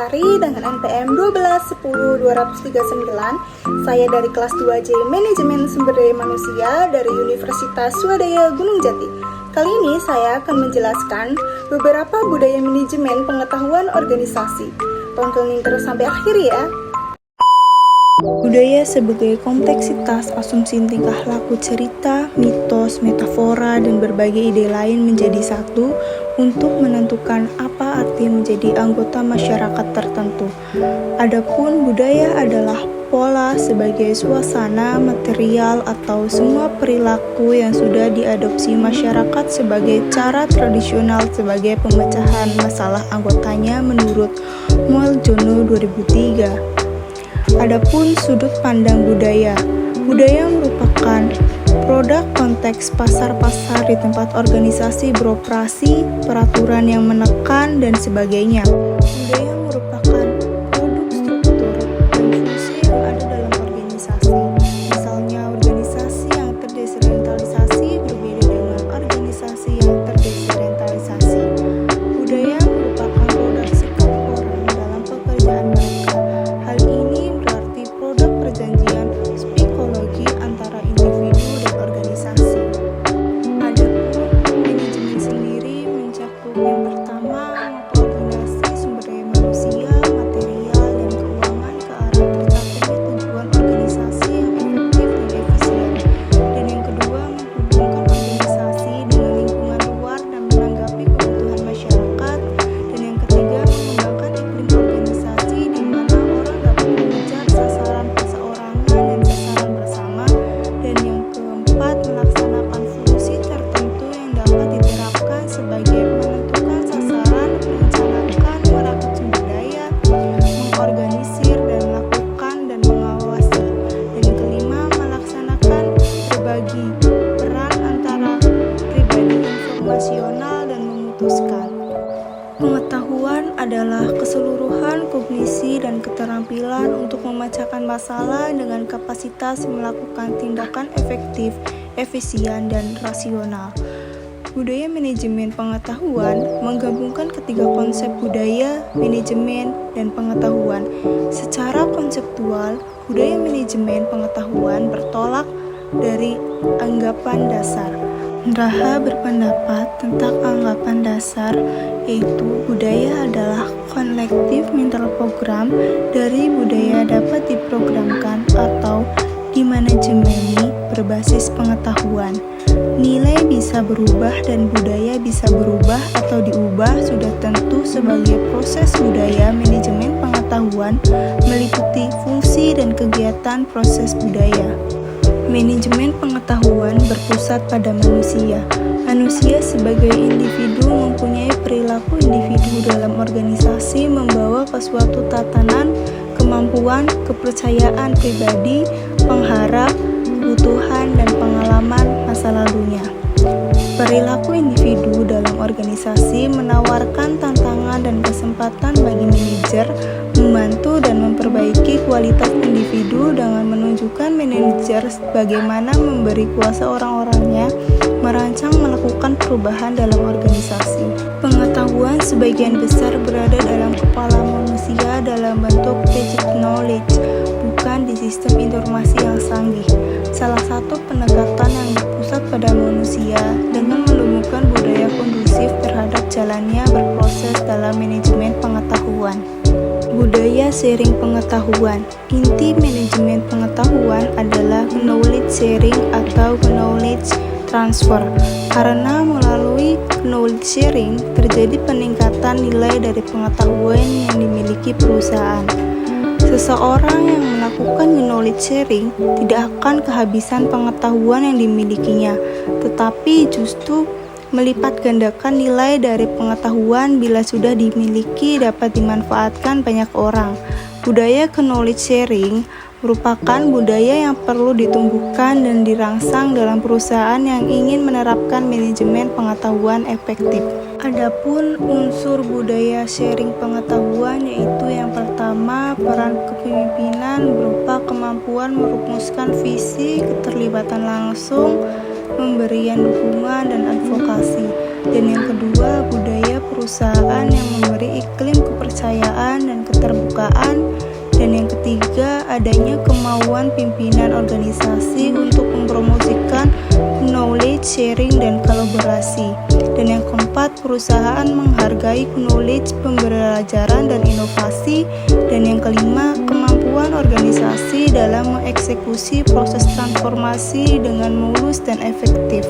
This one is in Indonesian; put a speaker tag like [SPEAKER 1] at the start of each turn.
[SPEAKER 1] Lestari dengan NPM 1210239. Saya dari kelas 2J Manajemen Sumber Daya Manusia dari Universitas Swadaya Gunung Jati. Kali ini saya akan menjelaskan beberapa budaya manajemen pengetahuan organisasi. Tontonin terus sampai akhir ya. Budaya sebagai kompleksitas asumsi tingkah laku, cerita, mitos, metafora, dan berbagai ide lain menjadi satu untuk menentukan apa arti menjadi anggota masyarakat tertentu. Adapun budaya adalah pola sebagai suasana, material, atau semua perilaku yang sudah diadopsi masyarakat sebagai cara tradisional sebagai pemecahan masalah anggotanya menurut Moeljono 2003. Adapun sudut pandang budaya merupakan produk konteks pasar-pasar di tempat organisasi beroperasi, peraturan yang menekan, dan sebagainya. Budaya merupakan produk struktur dan fungsi yang ada dalam organisasi. Misalnya, organisasi yang terdesentralisasi berbeda dengan organisasi yang terdesentralisasi. Budaya merupakan produk sikap orang dalam pekerjaan mereka. Hal ini berarti produk perjanjian psikologi antara individu dan organisasi. Adapun manajemen sendiri mencakup yang pertama, mengkoordinasi sumber daya manusia, material, dan keuangan ke arah tercapainya tujuan organisasi yang efektif dan efisien. Dan yang kedua, menghubungkan organisasi dengan lingkungan luar dan menanggapi kebutuhan masyarakat. Dan yang ketiga, mengembangkan iklim organisasi di mana orang dapat mengejar sasaran perseorangan dan sasaran bersama. Dan yang keempat, melaksanakan fungsi tertentu yang dapat diterapkan sebagai menentukan sasaran, merencanakan, merakit sumber daya, mengorganisir dan melakukan dan mengawasi. Dan yang kelima, melaksanakan berbagi peran antara pribadi informasional dan memutuskan. Pengetahuan adalah keseluruhan kognisi dan keterampilan untuk memecahkan masalah dengan kapasitas melakukan tindakan efektif, efisien, dan rasional. Budaya manajemen pengetahuan menggabungkan ketiga konsep budaya, manajemen, dan pengetahuan. Secara konseptual, budaya manajemen pengetahuan bertolak dari anggapan dasar. Raha berpendapat tentang anggapan dasar, yaitu budaya adalah kolektif mental program dari budaya dapat diprogramkan atau dimanajemeni berbasis pengetahuan. Nilai bisa berubah dan budaya bisa berubah atau diubah sudah tentu sebagai proses budaya manajemen pengetahuan meliputi fungsi dan kegiatan proses budaya. Manajemen pengetahuan berpusat pada manusia. Manusia sebagai individu mempunyai perilaku individu dalam organisasi membawa ke suatu tatanan, kemampuan, kepercayaan pribadi, pengharap, kebutuhan, dan pengalaman masa lalunya. Perilaku individu dalam organisasi menawarkan tantangan dan kesempatan bagi manajer membantu dan memperbaiki kualitas individu dengan menunjukkan manajer bagaimana memberi kuasa orang-orangnya merancang melakukan perubahan dalam organisasi. Pengetahuan sebagian besar berada dalam kepala manusia dalam bentuk basic knowledge, bukan di sistem informasi yang canggih. Salah satu pendekatan yang berpusat pada manusia dengan menemukan budaya kondusif terhadap jalannya berproses dalam manajemen pengetahuan. Budaya sharing pengetahuan. Inti manajemen pengetahuan adalah knowledge sharing atau knowledge transfer. Karena melalui knowledge sharing terjadi peningkatan nilai dari pengetahuan yang dimiliki perusahaan. Seseorang yang melakukan knowledge sharing tidak akan kehabisan pengetahuan yang dimilikinya, tetapi justru melipat gandakan nilai dari pengetahuan bila sudah dimiliki dapat dimanfaatkan banyak orang. Budaya knowledge sharing merupakan budaya yang perlu ditumbuhkan dan dirangsang dalam perusahaan yang ingin menerapkan manajemen pengetahuan efektif. Adapun unsur budaya sharing pengetahuan yaitu yang pertama, peran kepemimpinan berupa kemampuan merumuskan visi, keterlibatan langsung, pemberian dukungan dan advokasi. Dan yang kedua, budaya perusahaan yang memberi iklim kepercayaan dan keterlibatan keterbukaan. Dan yang ketiga, adanya kemauan pimpinan organisasi untuk mempromosikan knowledge sharing dan kolaborasi. Dan yang keempat, perusahaan menghargai knowledge pembelajaran dan inovasi. Dan yang kelima, kemampuan organisasi dalam mengeksekusi proses transformasi dengan mulus dan efektif.